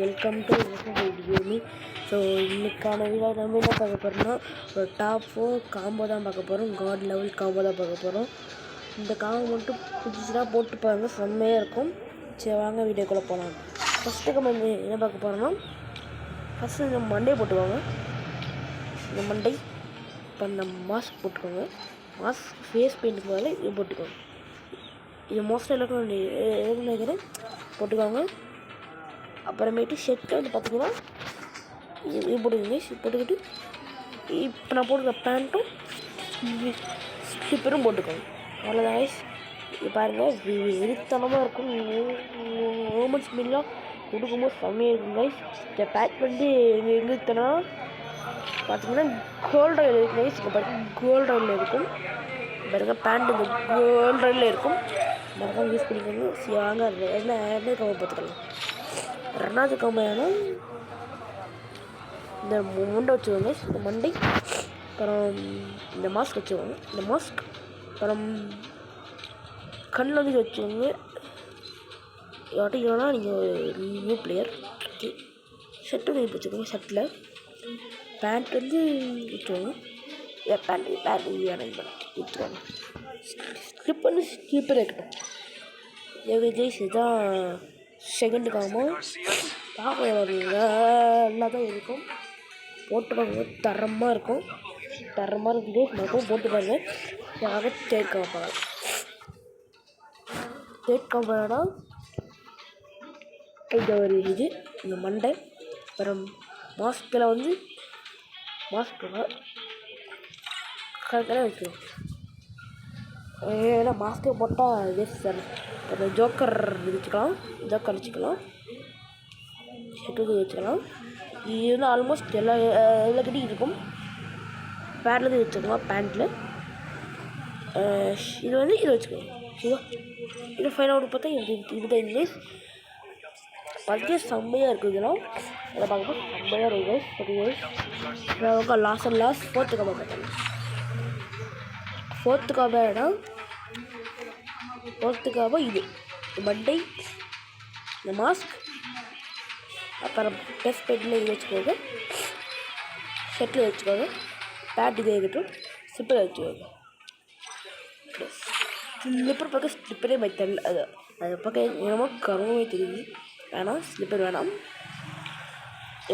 Welcome to வீடியோமி. So இன்றைக்கான video நம்ம என்ன பார்க்க போகிறோம்னா ஒரு டாப் 4 காம்போ தான் பார்க்க போகிறோம். காட் லெவல் காம்போ தான் பார்க்க போகிறோம். இந்த காம்போ மட்டும் பிடிச்சினா போட்டு பாருங்கள், செம்மையாக இருக்கும். சரி வாங்க வீடியோக்குள்ளே போகலாம். ஃபஸ்ட்டுக்கு நம்ம என்ன பார்க்க போகிறோம்னா, ஃபஸ்ட்டு இந்த மண்டே போட்டுக்கோங்க. இந்த மண்டை இப்போ இந்த மாஸ்க் போட்டுக்கோங்க. மாஸ்க் ஃபேஸ் பெயிண்ட்டுக்கு மேலே இது போட்டுக்கோங்க. இது மோஸ்ட்டாக எல்லாருக்கும் நினைக்கிறேன் போட்டுக்கோங்க. அப்புறமேட்டு ஷர்ட்டில் வந்து பார்த்திங்கன்னா இது போட்டுக்கோங்க. போட்டுக்கிட்டு இப்போ நான் போட்டுக்கிற பேண்ட்டும் ஸ்லிப்பரும் போட்டுக்கோங்க. அவ்வளோதான் கைஸ். இது பாருங்கள், வெறித்தனமாக இருக்கும். மூமெண்ட்ஸ் மீன்லாம் கொடுக்கும்போது செம்மையாக இருக்கும் கைஸ். இந்த பேக் வந்து எங்களுக்குனா பார்த்திங்கன்னா கோல்ட் ரயில் இருக்கும் கைஸ். இங்கே பாருங்கள், கோல்ட் ரயிலில் இருக்கும். பாருங்கள், பேண்ட் இந்த கோல்ட் ரயிலில் இருக்கும். மறக்காம யூஸ் பண்ணிக்கோங்க. வாங்க என்ன காம்போ பார்த்துக்கலாம். ரெண்டாவது காம்போ ஏன்னா இந்த முண்டை வச்சுக்கோங்க. இந்த மண்டை அப்புறம் இந்த மாஸ்க் வச்சுக்கோங்க. இந்த மாஸ்க் அப்புறம் கண்ணில் வந்து வச்சுக்கோங்க. இல்லைனா நீங்கள் நியூ பிளேயர். ஓகே, ஷர்ட்டு வந்து வச்சுக்கோங்க. ஷர்ட்டில் பேண்ட் வந்து வச்சுக்கோங்க. பேண்ட் வேணாம் வச்சுக்கோங்க. ஸ்லிப்பர் இருக்கட்டும். கைஸ், இதுதான் செகண்ட் காம்போ. பார்க்க நல்லா தான் இருக்கும். போட்டு பாருங்க, தரமாக இருக்கும். தரமாக இருக்குது. மறுபடியும் போட்டு பாருங்கள். யாராவது தேர்ட் காம்போ பார்க்கலாம். தேர்ட் காம்போனா இந்த ஒரு இது இந்த மண்டை அப்புறம் மாஸ்கில் வந்து மாஸ்க்கு கரெக்டாக வைக்கணும். ஏன்னா மாஸ்க்கு போட்டால் வேஸ்ட் தானே. அப்புறம் ஜோக்கர் வச்சுக்கலாம். ஷர்ட்டு வச்சுக்கலாம். இது வந்து ஆல்மோஸ்ட் எல்லாக்கிட்டையும் இருக்கும். பேண்ட்லேருந்து வச்சுக்கலாம். பேண்ட்டில் இது வந்து இது வச்சுக்கோங்க. சரிவா, இது ஃபைனல் பார்த்தா இதுதான் இங்கிலீஷ் பார்த்துட்டு செம்மையாக இருக்குது. இதெல்லாம் இதை பார்க்கும்போது செம்மையாக இருக்கும். Okay, last and last fourth combo பார்த்தாங்க. ஃபோர்த்து காம்போ இது மண்டை, இந்த மாஸ்க் அப்புறம் டெஸ்ட் பெட்டில் இது வச்சுக்கோங்க. ஷர்ட்டில் வச்சுக்கோங்க. பேண்ட் இது இருக்கட்டும். ஸ்லிப்பர் வச்சுக்கோங்க. ஸ்லிப்பர் பக்கம் ஸ்லிப்பரே வைத்தல. அது பக்கம் என்னமோ கருவே தெரியுது. வேணாம், ஸ்லிப்பர் வேணாம்,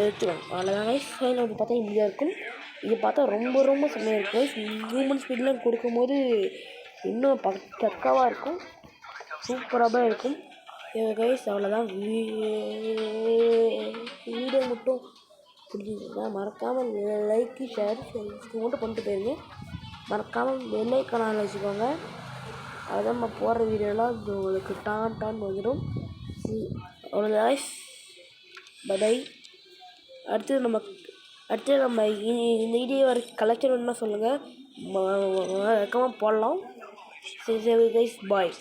எடுத்துக்கோங்க. அவ்வளோதான் கைஸ். ஃபைனல் அப்படி பார்த்தா இப்படியாக இருக்கும். இது பார்த்தா ரொம்ப செம்மையாக இருக்கும். மூமெண்ட் ஸ்பீட்லாம் கொடுக்கும்போது இன்னும் பக்காவாக இருக்கும். சூப்பராக இருக்கும் கைஸ். அவ்வளோதான். வீடியோ மட்டும் பிடிச்சிருந்தா மறக்காமல் லைக்கு ஷேர் மட்டும் பண்ணிட்டு போயிருங்க. மறக்காமல் பெல் ஐக்கான வச்சுக்கோங்க. அதுதான் நம்ம போடுற வீடியோலாம் உங்களுக்கு டான் வந்துடும். அவ்வளோதான் கைஸ். பை. அடுத்து நம்ம இந்த வீடியோ கலெக்ஷன் வேணும்னா சொல்லுங்கள், மறக்காமல் போடலாம். சரி கைஸ், பாய்.